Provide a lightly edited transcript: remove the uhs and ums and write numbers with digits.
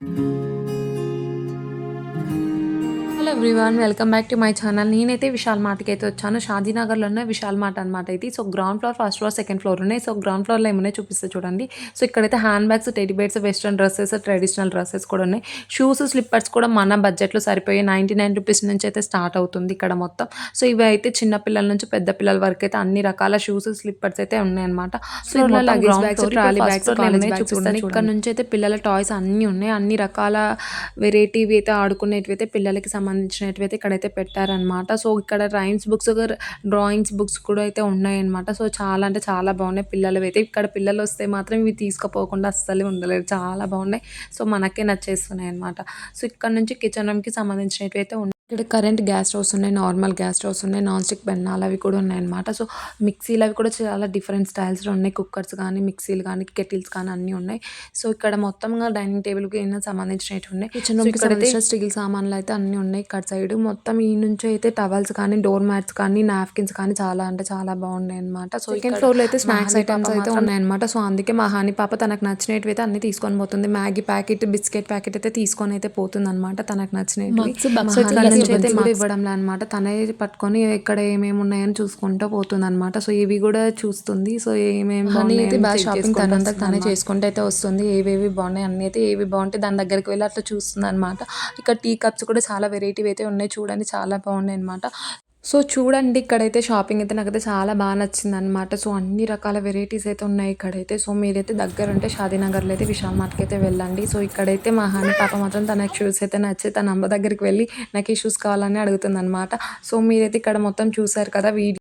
Hello everyone welcome back to my channel. నేనైతే విశాల్ మార్ట్‌కి అయితే వచ్చాను. షాదీనగర్‌లో ఉన్న విశాల్ మార్ట్ అనమాట ఇది. So, ground floor, first floor, second floor ఉన్నాయి. సో, గ్రౌండ్ ఫ్లోర్‌లో ఏమున్నాయో చూపిస్తా చూడండి. సో, ఇక్కడైతే hand bags, teddy bears, western dresses, traditional dresses కూడా ఉన్నాయి. షూస్, స్లిప్పర్స్ కూడా మన బడ్జెట్‌లో సరిపోయే రూ. 99 నుంచి అయితే స్టార్ట్ అవుతుంది ఇక్కడ మొత్తం. సో, ఇవి అయితే చిన్న పిల్లల నుంచి పెద్ద పిల్లల వరకు అయితే అన్ని రకాల షూస్, స్లిప్పర్స్ అయితే ఉన్నాయన్నమాట. సో, ఇది మొత్తం luggage ground bags, floor. Trolley ఇప్పుడు ఫస్ట్ బ్యాగ్స్, ఫ్లోర్‌లో కాలేజ్ ఏమున్నాయో బ్యాగ్స్ చూపిస్తాను ఉన్నాయి ఇక్కడ చూడండి. నుంచి అయితే పిల్లల టాయ్స్ అన్నీ ఉన్నాయి. అన్ని రకాల వెరైటీవి అయితే ఆడుకునేటివి అయితే పిల్లలకి సంబంధించినటివి అయితే ఇక్కడైతే పెట్టారనమాట. సో, ఇక్కడ రైమ్స్ బుక్స్, డ్రాయింగ్స్ బుక్స్ కూడా అయితే ఉన్నాయన్నమాట. సో, చాలా అంటే చాలా బాగున్నాయి పిల్లలవైతే. ఇక్కడ పిల్లలొస్తే మాత్రం ఇవి తీసుకుపోకుండా అస్సలే ఉండలేరు. చాలా బాగున్నాయి. సో, మనకే నచ్చేస్తున్నాయన్నమాట. సో, ఇక్కడ నుంచి కిచెన్ రూమ్‌కి సంబంధించినటివి అయితే ఉన్నాయి. ఇక్కడ కరెంట్ గ్యాస్ స్టవ్స్ ఉన్నాయి, నార్మల్ గ్యాస్ స్టవ్స్ ఉన్నాయి, నాన్ స్టిక్ పెన్నాలు అవి కూడా ఉన్నాయన్నమాట. సో, మిక్సీలు అవి కూడా చాలా డిఫరెంట్ స్టైల్స్‌లో ఉన్నాయి. కుక్కర్స్ కానీ, మిక్సీలు కానీ, కెటిల్స్ కానీ అన్నీ ఉన్నాయి. సో, ఇక్కడ మొత్తంగా డైనింగ్ టేబుల్‌కి సంబంధించినటివి ఉన్నాయి. కిచెన్ రూమ్‌కి సంబంధించిన స్టీల్ సామాన్లు అయితే అన్నీ ఉన్నాయి ఇక్కడ సైడ్. మొత్తం ఈ నుంచి అయితే టవల్స్ కానీ, డోర్ మ్యాట్స్ కానీ, నాప్కిన్స్ కానీ చాలా అంటే చాలా బాగున్నాయన్నమాట. సో, సెకండ్ ఫ్లోర్‌లో అయితే స్నాక్స్ ఐటమ్స్ అయితే ఉన్నాయన్నమాట. సో, అందుకే మా హాని పాప తనకు నచ్చినటివి అయితే అన్నీ తీసుకొని పోతుంది. మ్యాగీ ప్యాకెట్, బిస్కెట్ ప్యాకెట్ అయితే తీసుకొని అయితే పోతుందన్నమాట తనకు నచ్చినటివి. సో, ఇక్కడ నుంచి అయితే కూడా ఇవ్వడంలే అనమాట. తనే పట్టుకొని ఇక్కడ ఏమేమి ఉన్నాయని చూసుకుంటూ పోతుందన్నమాట. సో, ఇవి కూడా చూస్తుంది. సో, ఏమేమి బాగున్నాయి అయితే బాగా షాపింగ్ తనంతా తనే చేసుకుంటూ అయితే వస్తుంది. ఏవేవి బాగున్నాయి అన్నీ అయితే ఏవి బాగుంటే దాని దగ్గరికి వెళ్ళి అట్లా చూస్తుందన్నమాట. ఇక్కడ టీ కప్స్ కూడా చాలా వెరైటీవి అయితే ఉన్నాయి చూడండి. చాలా బాగున్నాయి అనమాట. సో, చూడండి ఇక్కడైతే షాపింగ్ అయితే నాకైతే చాలా బాగా నచ్చిందనమాట. సో, అన్ని రకాల వెరైటీస్ అయితే ఉన్నాయి ఇక్కడైతే. సో, మీరైతే దగ్గరుంటే షాదీనగర్‌లో అయితే విశాల్ మార్ట్‌కి అయితే వెళ్ళండి. సో, ఇక్కడైతే మా హాని పాప మాత్రం తనకి షూస్ అయితే నచ్చి తన అమ్మ దగ్గరికి వెళ్ళి నాకు ఈ షూస్ కావాలని అడుగుతుందనమాట. సో, మీరైతే ఇక్కడ మొత్తం చూసారు కదా వీడియో.